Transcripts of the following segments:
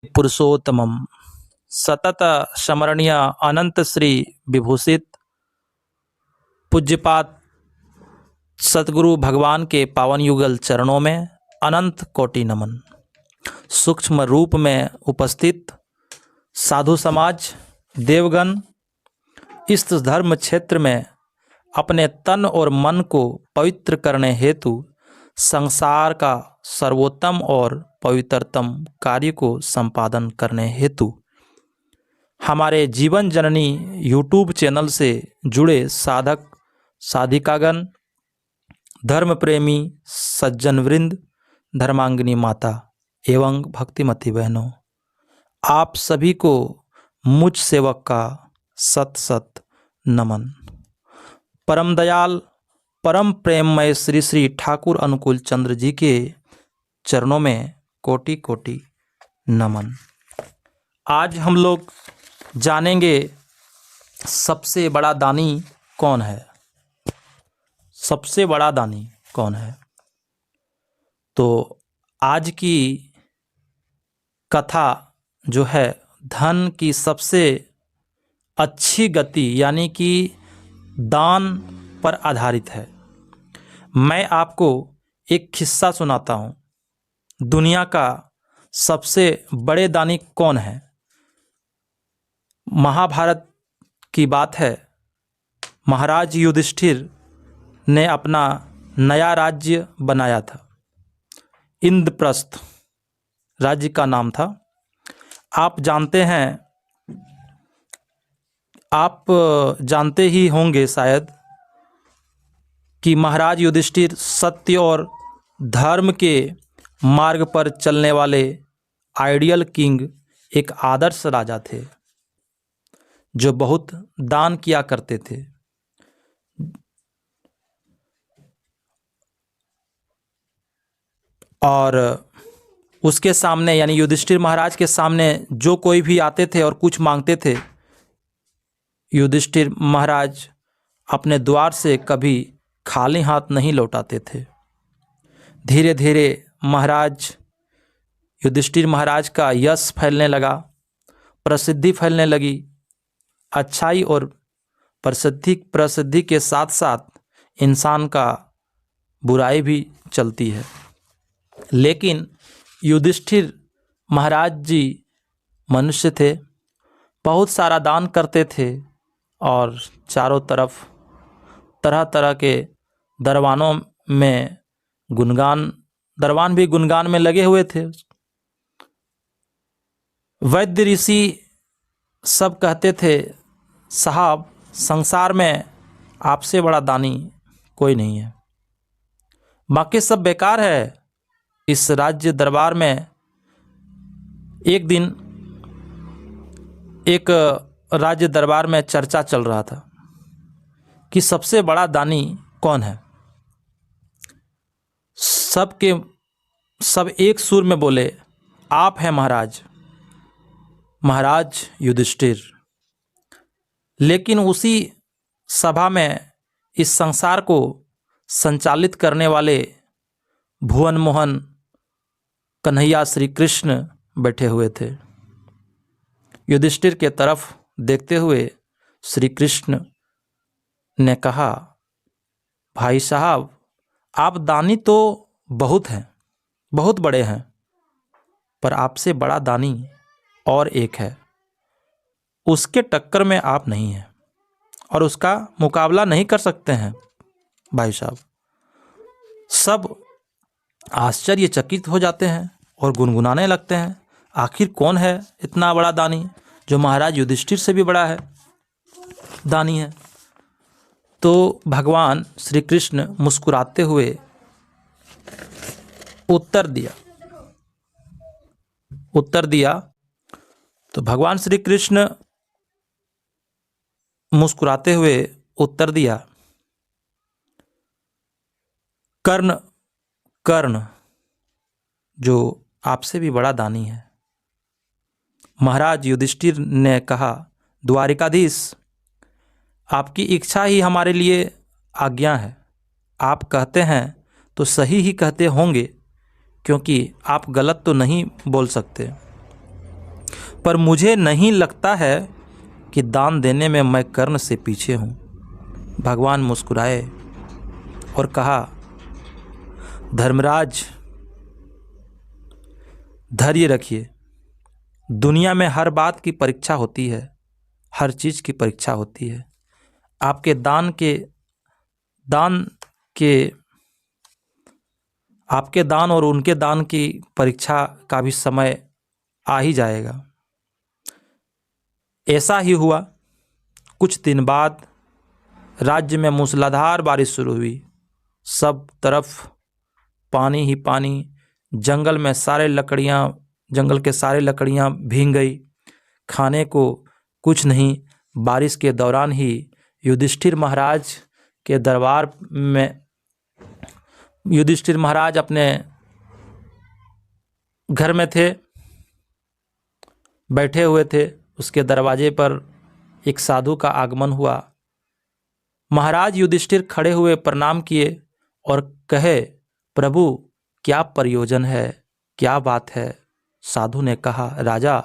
पुरुषोत्तमम सतत स्मरणीय अनंत श्री विभूषित पूज्यपाद सतगुरु भगवान के पावन युगल चरणों में अनंत कोटि नमन। सूक्ष्म रूप में उपस्थित साधु समाज, देवगण, इस धर्म क्षेत्र में अपने तन और मन को पवित्र करने हेतु संसार का सर्वोत्तम और पवित्रतम कार्य को संपादन करने हेतु हमारे जीवन जननी यूट्यूब चैनल से जुड़े साधक साधिकागण, धर्म प्रेमी सज्जन वृंद, धर्मांगिनी माता एवं भक्तिमती बहनों, आप सभी को मुझ सेवक का सत सत नमन। परम दयाल परम प्रेममय श्री श्री ठाकुर अनुकूल चंद्र जी के चरणों में कोटि कोटि नमन। आज हम लोग जानेंगे सबसे बड़ा दानी कौन है। सबसे बड़ा दानी कौन है? तो आज की कथा जो है धन की सबसे अच्छी गति यानी कि दान पर आधारित है। मैं आपको एक किस्सा सुनाता हूँ। दुनिया का सबसे बड़े दानी कौन है? महाभारत की बात है। महाराज युधिष्ठिर ने अपना नया राज्य बनाया था। इंद्रप्रस्थ राज्य का नाम था। आप जानते ही होंगे शायद कि महाराज युधिष्ठिर सत्य और धर्म के मार्ग पर चलने वाले आइडियल किंग, एक आदर्श राजा थे जो बहुत दान किया करते थे। और उसके सामने यानी युधिष्ठिर महाराज के सामने जो कोई भी आते थे और कुछ मांगते थे, युधिष्ठिर महाराज अपने द्वार से कभी खाली हाथ नहीं लौटाते थे। धीरे धीरे युधिष्ठिर महाराज का यश फैलने लगा, प्रसिद्धि फैलने लगी। अच्छाई और प्रसिद्धि के साथ साथ इंसान का बुराई भी चलती है। लेकिन युधिष्ठिर महाराज जी मनुष्य थे, बहुत सारा दान करते थे और चारों तरफ तरह तरह के दरबान भी गुणगान में लगे हुए थे। वैद्य ऋषि सब कहते थे, साहब संसार में आपसे बड़ा दानी कोई नहीं है, बाकी सब बेकार है। इस राज्य दरबार में एक दिन एक राज्य दरबार में चर्चा चल रहा था कि सबसे बड़ा दानी कौन है। सब एक सुर में बोले, आप हैं महाराज युधिष्ठिर। लेकिन उसी सभा में इस संसार को संचालित करने वाले भुवन मोहन कन्हैया श्री कृष्ण बैठे हुए थे। युधिष्ठिर के तरफ देखते हुए श्री कृष्ण ने कहा, भाई साहब, आप दानी तो बहुत हैं, बहुत बड़े हैं, पर आपसे बड़ा दानी और एक है। उसके टक्कर में आप नहीं हैं और उसका मुकाबला नहीं कर सकते हैं। भाई साहब, सब आश्चर्यचकित हो जाते हैं और गुनगुनाने लगते हैं, आखिर कौन है इतना बड़ा दानी जो महाराज युधिष्ठिर से भी बड़ा है, दानी है। तो भगवान श्री कृष्ण मुस्कुराते हुए उत्तर दिया। तो भगवान श्री कृष्ण मुस्कुराते हुए उत्तर दिया, कर्ण जो आपसे भी बड़ा दानी है। महाराज युधिष्ठिर ने कहा, द्वारिकाधीश, आपकी इच्छा ही हमारे लिए आज्ञा है। आप कहते हैं तो सही ही कहते होंगे, क्योंकि आप गलत तो नहीं बोल सकते। पर मुझे नहीं लगता है कि दान देने में मैं कर्ण से पीछे हूँ। भगवान मुस्कुराए और कहा, धर्मराज धैर्य रखिए। दुनिया में हर बात की परीक्षा होती है, हर चीज़ की परीक्षा होती है। आपके आपके दान और उनके दान की परीक्षा का भी समय आ ही जाएगा। ऐसा ही हुआ। कुछ दिन बाद राज्य में मूसलाधार बारिश शुरू हुई। सब तरफ पानी ही पानी। जंगल के सारे लकड़ियां भीग गई। खाने को कुछ नहीं। बारिश के दौरान ही युधिष्ठिर महाराज के दरबार में युधिष्ठिर महाराज अपने घर में थे, बैठे हुए थे। उसके दरवाजे पर एक साधु का आगमन हुआ। महाराज युधिष्ठिर खड़े हुए प्रणाम किए और कहे, प्रभु क्या प्रयोजन है, क्या बात है। साधु ने कहा, राजा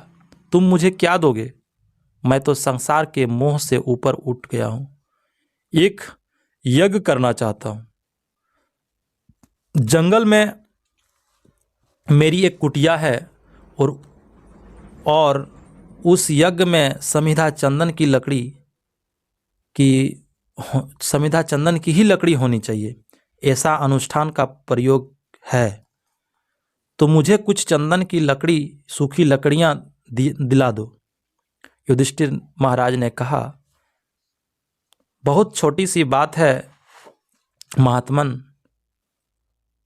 तुम मुझे क्या दोगे? मैं तो संसार के मोह से ऊपर उठ गया हूं, एक यज्ञ करना चाहता हूं। जंगल में मेरी एक कुटिया है और उस यज्ञ में समिधा चंदन की ही लकड़ी होनी चाहिए, ऐसा अनुष्ठान का प्रयोग है। तो मुझे कुछ चंदन की लकड़ी, सूखी लकड़ियां दिला दो। युधिष्ठिर महाराज ने कहा, बहुत छोटी सी बात है महात्मन,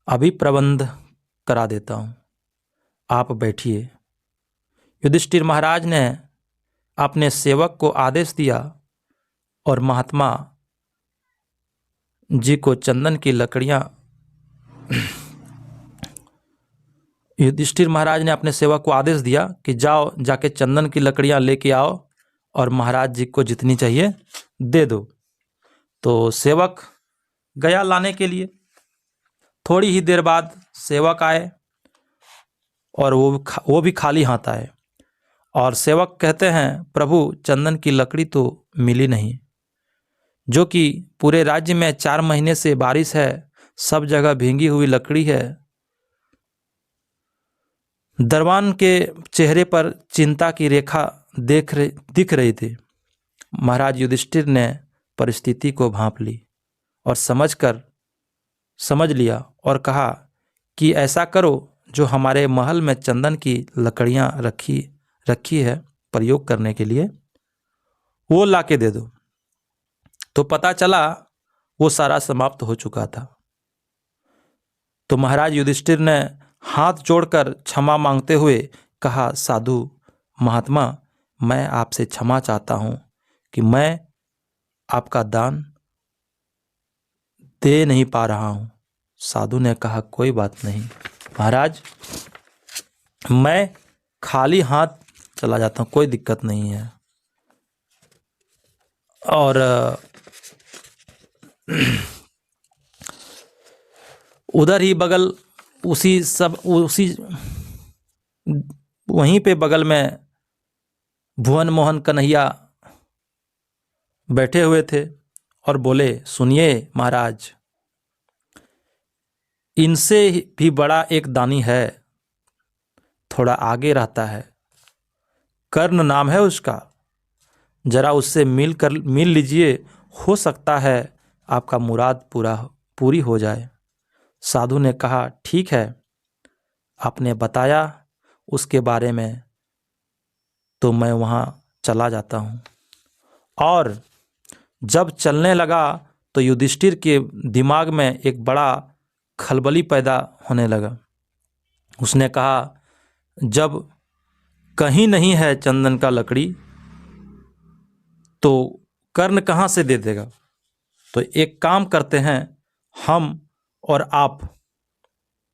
अभी प्रबंध करा देता हूं, आप बैठिए। युधिष्ठिर महाराज ने अपने सेवक को आदेश दिया और महात्मा जी को चंदन की लकड़ियां युधिष्ठिर महाराज ने अपने सेवक को आदेश दिया कि जाओ, जाके चंदन की लकड़ियां लेके आओ और महाराज जी को जितनी चाहिए दे दो। तो सेवक गया लाने के लिए। थोड़ी ही देर बाद सेवक आए और वो भी खाली हाथ आए और सेवक कहते हैं, प्रभु चंदन की लकड़ी तो मिली नहीं, जो कि पूरे राज्य में 4 महीने से बारिश है, सब जगह भींगी हुई लकड़ी है। दरबान के चेहरे पर चिंता की रेखा दिख रही थी। महाराज युधिष्ठिर ने परिस्थिति को भांप ली और समझ लिया और कहा कि ऐसा करो, जो हमारे महल में चंदन की लकड़ियां रखी है प्रयोग करने के लिए, वो लाके दे दो। तो पता चला वो सारा समाप्त हो चुका था। तो महाराज युधिष्ठिर ने हाथ जोड़कर क्षमा मांगते हुए कहा, साधु महात्मा, मैं आपसे क्षमा चाहता हूं कि मैं आपका दान दे नहीं पा रहा हूं। साधु ने कहा, कोई बात नहीं महाराज, मैं खाली हाथ चला जाता हूं, कोई दिक्कत नहीं है। और उधर ही बगल वहीं पे बगल में भुवन मोहन कन्हैया बैठे हुए थे और बोले, सुनिए महाराज, इनसे भी बड़ा एक दानी है, थोड़ा आगे रहता है, कर्ण नाम है उसका, जरा उससे मिल लीजिए, हो सकता है आपका मुराद पूरी हो जाए। साधु ने कहा, ठीक है, आपने बताया उसके बारे में तो मैं वहाँ चला जाता हूँ। और जब चलने लगा तो युधिष्ठिर के दिमाग में एक बड़ा खलबली पैदा होने लगा। उसने कहा, जब कहीं नहीं है चंदन का लकड़ी तो कर्ण कहाँ से दे देगा? तो एक काम करते हैं, हम और आप,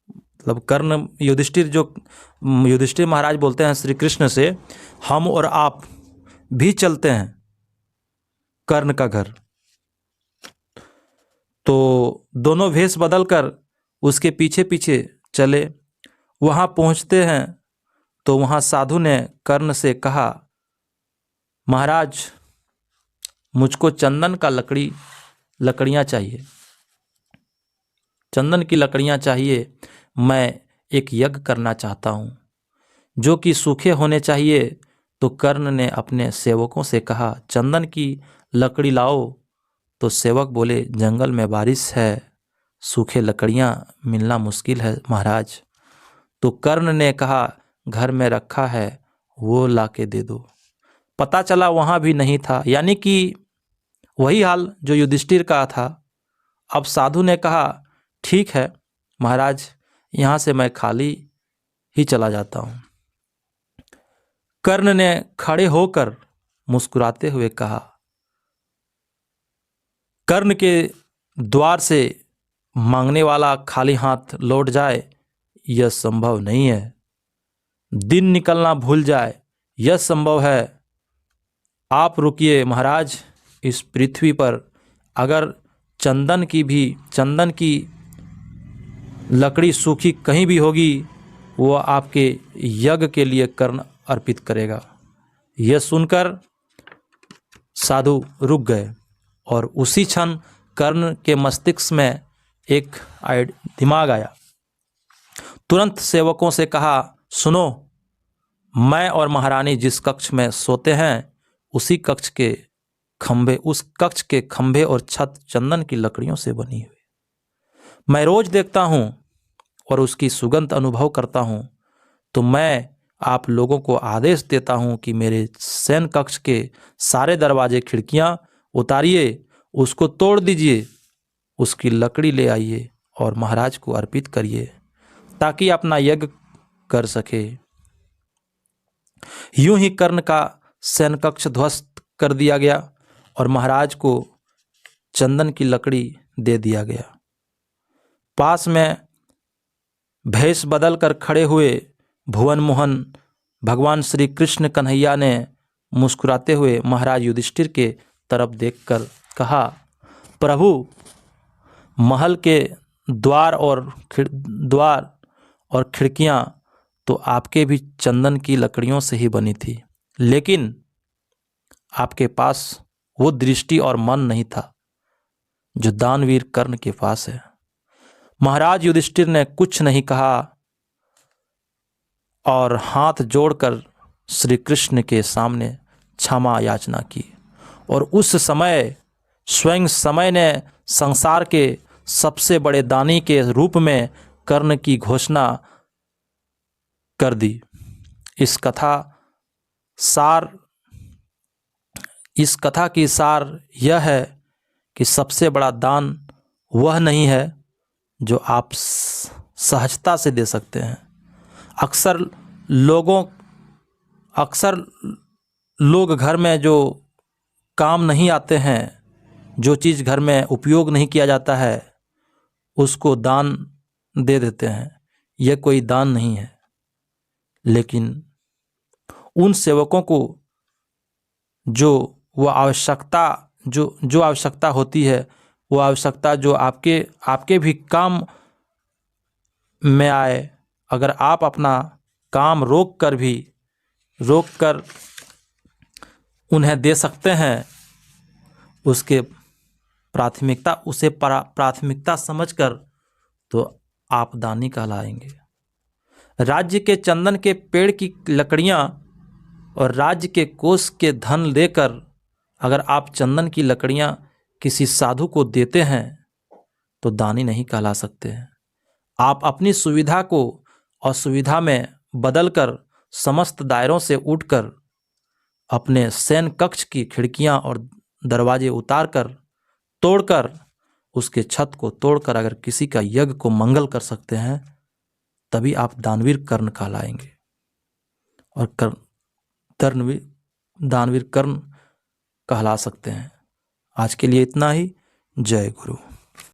मतलब कर्ण युधिष्ठिर महाराज बोलते हैं श्री कृष्ण से, हम और आप भी चलते हैं कर्ण का घर। तो दोनों भेष बदलकर उसके पीछे पीछे चले। वहाँ पहुँचते हैं तो वहाँ साधु ने कर्ण से कहा, महाराज, मुझको चंदन का लकड़ियाँ चाहिए, चंदन की लकड़ियाँ चाहिए। मैं एक यज्ञ करना चाहता हूँ जो कि सूखे होने चाहिए। तो कर्ण ने अपने सेवकों से कहा, चंदन की लकड़ी लाओ। तो सेवक बोले, जंगल में बारिश है, सूखे लकड़ियाँ मिलना मुश्किल है महाराज। तो कर्ण ने कहा, घर में रखा है, वो लाके दे दो। पता चला वहाँ भी नहीं था, यानी कि वही हाल जो युधिष्ठिर का था। अब साधु ने कहा, ठीक है महाराज, यहाँ से मैं खाली ही चला जाता हूँ। कर्ण ने खड़े होकर मुस्कुराते हुए कहा, कर्ण के द्वार से मांगने वाला खाली हाथ लौट जाए, यह संभव नहीं है। दिन निकलना भूल जाए, यह संभव है। आप रुकिए महाराज, इस पृथ्वी पर अगर चंदन की लकड़ी सूखी कहीं भी होगी, वो आपके यज्ञ के लिए कर्ण अर्पित करेगा। यह सुनकर साधु रुक गए और उसी क्षण कर्ण के मस्तिष्क में एक दिमाग आया। तुरंत सेवकों से कहा, सुनो, मैं और महारानी जिस कक्ष में सोते हैं उस कक्ष के खंभे और छत चंदन की लकड़ियों से बनी हुई। मैं रोज देखता हूँ और उसकी सुगंध अनुभव करता हूँ। तो मैं आप लोगों को आदेश देता हूँ कि मेरे शयन कक्ष के सारे दरवाजे खिड़कियाँ उतारिए, उसको तोड़ दीजिए, उसकी लकड़ी ले आइए और महाराज को अर्पित करिए ताकि अपना यज्ञ कर सके। यूं ही कर्ण का शयन कक्ष ध्वस्त कर दिया गया और महाराज को चंदन की लकड़ी दे दिया गया। पास में भेष बदल कर खड़े हुए भुवन मोहन भगवान श्री कृष्ण कन्हैया ने मुस्कुराते हुए महाराज युधिष्ठिर के तरफ देखकर कहा, प्रभु, महल के द्वार और खिड़कियां तो आपके भी चंदन की लकड़ियों से ही बनी थी, लेकिन आपके पास वो दृष्टि और मन नहीं था जो दानवीर कर्ण के पास है। महाराज युधिष्ठिर ने कुछ नहीं कहा और हाथ जोड़कर श्री कृष्ण के सामने क्षमा याचना की। और उस समय स्वयं समय ने संसार के सबसे बड़े दानी के रूप में कर्ण की घोषणा कर दी। इस कथा की सार यह है कि सबसे बड़ा दान वह नहीं है जो आप सहजता से दे सकते हैं। अक्सर लोग घर में जो काम नहीं आते हैं, जो चीज़ घर में उपयोग नहीं किया जाता है, उसको दान दे देते हैं। यह कोई दान नहीं है। लेकिन उन सेवकों को जो आवश्यकता होती है, वो आवश्यकता जो आपके भी काम में आए, अगर आप अपना काम रोक कर उन्हें दे सकते हैं, उसे प्राथमिकता समझकर, तो आप दानी कहलाएंगे। राज्य के चंदन के पेड़ की लकड़ियां और राज्य के कोष के धन लेकर अगर आप चंदन की लकड़ियां किसी साधु को देते हैं तो दानी नहीं कहला सकते हैं। आप अपनी सुविधा को असुविधा में बदलकर समस्त दायरों से उठकर अपने शयन कक्ष की खिड़कियां और दरवाजे तोड़कर उसके छत को तोड़कर अगर किसी का यज्ञ को मंगल कर सकते हैं, तभी आप दानवीर कर्ण कहलाएंगे और दानवीर कर्ण कहला सकते हैं। आज के लिए इतना ही। जय गुरु।